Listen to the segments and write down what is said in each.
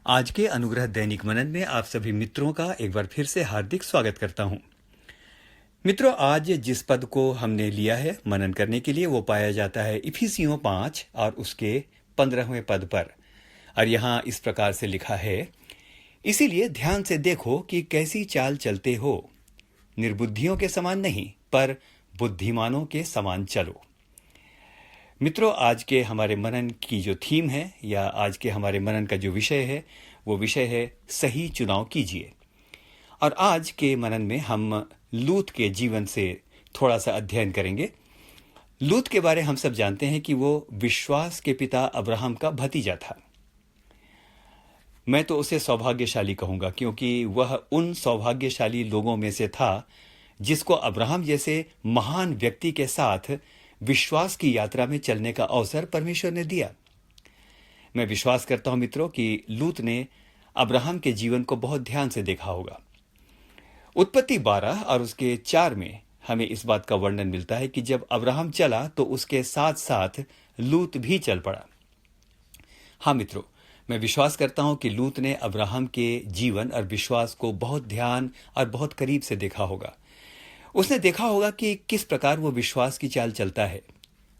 आज के अनुग्रह दैनिक मनन में आप सभी मित्रों का एक बार फिर से हार्दिक स्वागत करता हूं। मित्रों, आज जिस पद को हमने लिया है मनन करने के लिए वो पाया जाता है इफिसियों 5 और उसके 15वें पद पर। और यहां इस प्रकार से लिखा है, इसीलिए ध्यान से देखो कि कैसी चाल चलते हो, निर्बुद्धियों के समान नहीं पर बुद्धिमानों के समान चलो। मित्रों, आज के हमारे मनन की जो थीम है या आज के हमारे मनन का जो विषय है वो विषय है सही चुनाव कीजिए। और आज के मनन में हम लूत के जीवन से थोड़ा सा अध्ययन करेंगे। लूत के बारे हम सब जानते हैं कि वो विश्वास के पिता अब्राहम का भतीजा था। मैं तो उसे सौभाग्यशाली कहूंगा क्योंकि वह उन सौभाग्यशाली लोगों में से था जिसको अब्राहम जैसे महान व्यक्ति के साथ विश्वास की यात्रा में चलने का अवसर परमेश्वर ने दिया। मैं विश्वास करता हूं मित्रों कि लूत ने अब्राहम के जीवन को बहुत ध्यान से देखा होगा। उत्पत्ति 12 और उसके 4 में हमें इस बात का वर्णन मिलता है कि जब अब्राहम चला तो उसके साथ साथ लूत भी चल पड़ा। हाँ मित्रों, मैं विश्वास करता हूं कि लूत ने अब्राहम के जीवन और विश्वास को बहुत ध्यान और बहुत करीब से देखा होगा। उसने देखा होगा कि किस प्रकार वो विश्वास की चाल चलता है।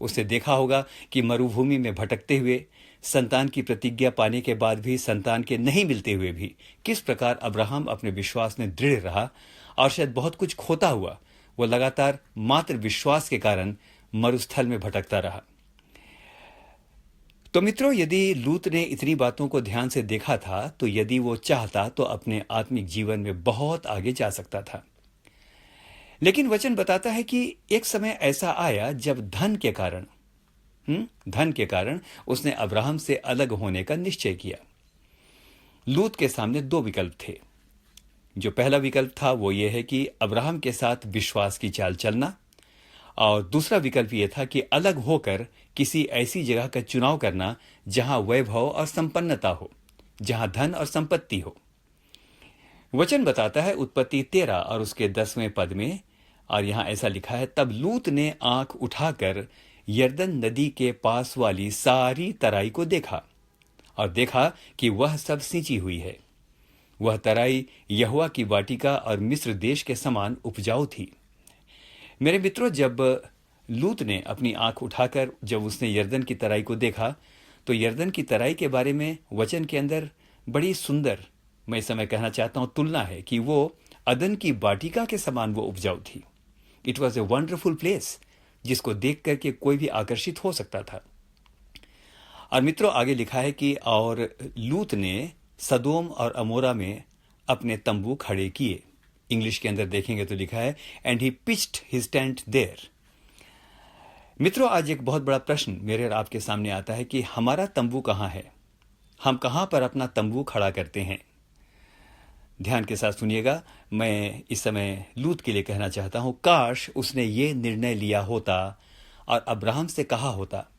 उसने देखा होगा कि मरुभूमि में भटकते हुए, संतान की प्रतिज्ञा पाने के बाद भी संतान के नहीं मिलते हुए भी किस प्रकार अब्राहम अपने विश्वास में दृढ़ रहा और शायद बहुत कुछ खोता हुआ वो लगातार मात्र विश्वास के कारण मरुस्थल में भटकता रहा। तो मित्रों, यदि लूत ने इतनी बातों को ध्यान से देखा था तो यदि वो चाहता तो अपने आत्मिक जीवन में बहुत आगे जा सकता था। लेकिन वचन बताता है कि एक समय ऐसा आया जब धन के कारण उसने अब्राहम से अलग होने का निश्चय किया। लूत के सामने 2 विकल्प थे। जो पहला विकल्प था वो ये है कि अब्राहम के साथ विश्वास की चाल चलना, और दूसरा विकल्प ये था कि अलग होकर किसी ऐसी जगह का चुनाव करना जहां वैभव और संपन्नता हो, जहां धन और संपत्ति हो। वचन बताता है उत्पत्ति 13 और उसके 10वें पद में, और यहां ऐसा लिखा है, तब लूत ने आंख उठाकर यरदन नदी के पास वाली सारी तराई को देखा और देखा कि वह सब सिंची हुई है। वह तराई यहोवा की वाटिका और मिस्र देश के समान उपजाऊ थी। मेरे मित्रों, जब लूत ने अपनी आंख उठाकर जब उसने यरदन की तराई को देखा तो यरदन की तराई के बारे में वचन के अंदर बड़ी सुंदर, मैं इस समय कहना चाहता हूं, तुलना है कि वो अदन की वाटिका के समान वो उपजाऊ थी। It was a wonderful place जिसको देख करके कोई भी आकर्षित हो सकता था। और मित्रों, आगे लिखा है कि और लूत ने सदोम और अमोरा में अपने तंबू खड़े किए। इंग्लिश के अंदर देखेंगे तो लिखा है, and he pitched his tent there. मित्रों, आज एक बहुत बड़ा प्रश्न मेरे और आपके सामने आता है कि हमारा तंबू कहां है, हम कहां पर अपना तंबू खड़ा करते हैं। ध्यान के साथ सुनिएगा। मैं इस समय लूत के लिए कहना चाहता हूं, काश उसने ये निर्णय लिया होता और अब्राहम से कहा होता,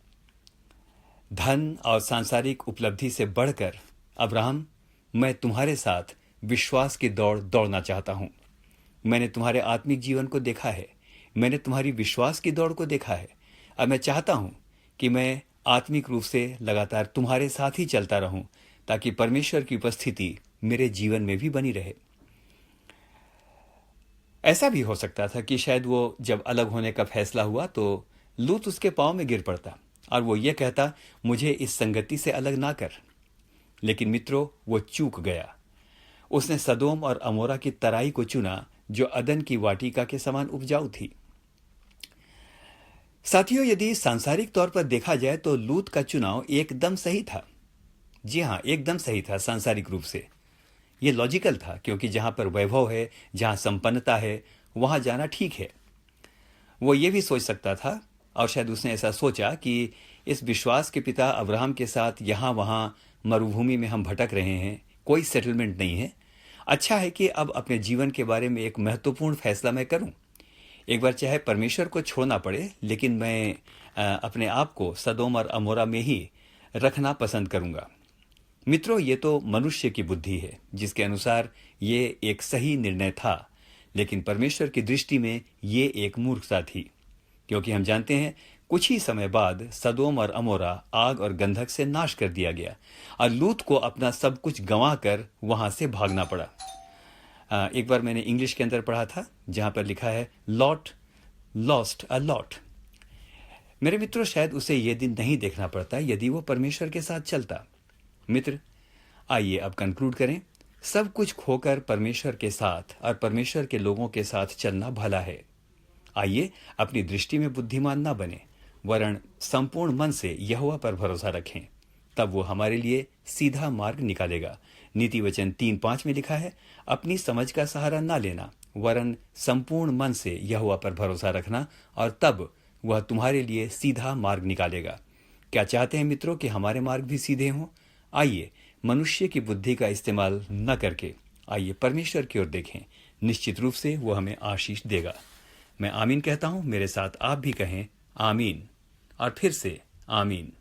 धन और सांसारिक उपलब्धि से बढ़कर अब्राहम, मैं तुम्हारे साथ विश्वास की दौड़ दौड़ना चाहता हूं। मैंने तुम्हारे आत्मिक जीवन को देखा है, मैंने तुम्हारी विश्वास की दौड़ को देखा है, और मैं चाहता हूं कि मैं आत्मिक रूप से लगातार तुम्हारे साथ ही चलता रहूं ताकि परमेश्वर की उपस्थिति मेरे जीवन में भी बनी रहे। ऐसा भी हो सकता था कि शायद वो जब अलग होने का फैसला हुआ तो लूत उसके पांव में गिर पड़ता और वो ये कहता, मुझे इस संगति से अलग ना कर। लेकिन मित्रों, वो चूक गया। उसने सदोम और अमोरा की तराई को चुना जो अदन की वाटिका के समान उपजाऊ थी। साथियों, यदि सांसारिक तौर पर देखा जाए तो लूत का चुनाव एकदम सही था। जी हां, एकदम सही था। सांसारिक रूप से ये लॉजिकल था क्योंकि जहां पर वैभव है, जहां संपन्नता है, वहां जाना ठीक है। वो ये भी सोच सकता था, और शायद उसने ऐसा सोचा कि इस विश्वास के पिता अब्राहम के साथ यहां वहां मरुभूमि में हम भटक रहे हैं, कोई सेटलमेंट नहीं है। अच्छा है कि अब अपने जीवन के बारे में एक महत्वपूर्ण फैसला मैं करूं। एक बार चाहे परमेश्वर को छोड़ना पड़े, लेकिन मैं अपने आप को सदोम और अमोरा में ही रखना पसंद करूंगा। मित्रों, ये तो मनुष्य की बुद्धि है जिसके अनुसार ये एक सही निर्णय था, लेकिन परमेश्वर की दृष्टि में ये एक मूर्खता थी, क्योंकि हम जानते हैं कुछ ही समय बाद सदोम और अमोरा आग और गंधक से नाश कर दिया गया और लूत को अपना सब कुछ गंवा कर वहां से भागना पड़ा। एक बार मैंने इंग्लिश के अंदर पढ़ा था जहां पर लिखा है लॉट लॉस्ट अ लॉट। मेरे मित्रों, शायद उसे यह दिन नहीं देखना पड़ता यदि वो परमेश्वर के साथ चलता। मित्र, आइए अब कंक्लूड करें। सब कुछ खोकर परमेश्वर के साथ और परमेश्वर के लोगों के साथ चलना भला है। आइए अपनी दृष्टि में बुद्धिमान ना बने, वरन संपूर्ण मन से यहोवा पर भरोसा रखें, तब वो हमारे लिए सीधा मार्ग निकालेगा। नीति वचन 3:5 में लिखा है, अपनी समझ का सहारा ना लेना, वरन संपूर्ण मन से यहोवा पर भरोसा रखना, और तब वह तुम्हारे लिए सीधा मार्ग निकालेगा। क्या चाहते हैं मित्रों कि हमारे मार्ग भी सीधे हों? आइए मनुष्य की बुद्धि का इस्तेमाल न करके आइए परमेश्वर की ओर देखें। निश्चित रूप से वो हमें आशीष देगा। मैं आमीन कहता हूं, मेरे साथ आप भी कहें आमीन, और फिर से आमीन।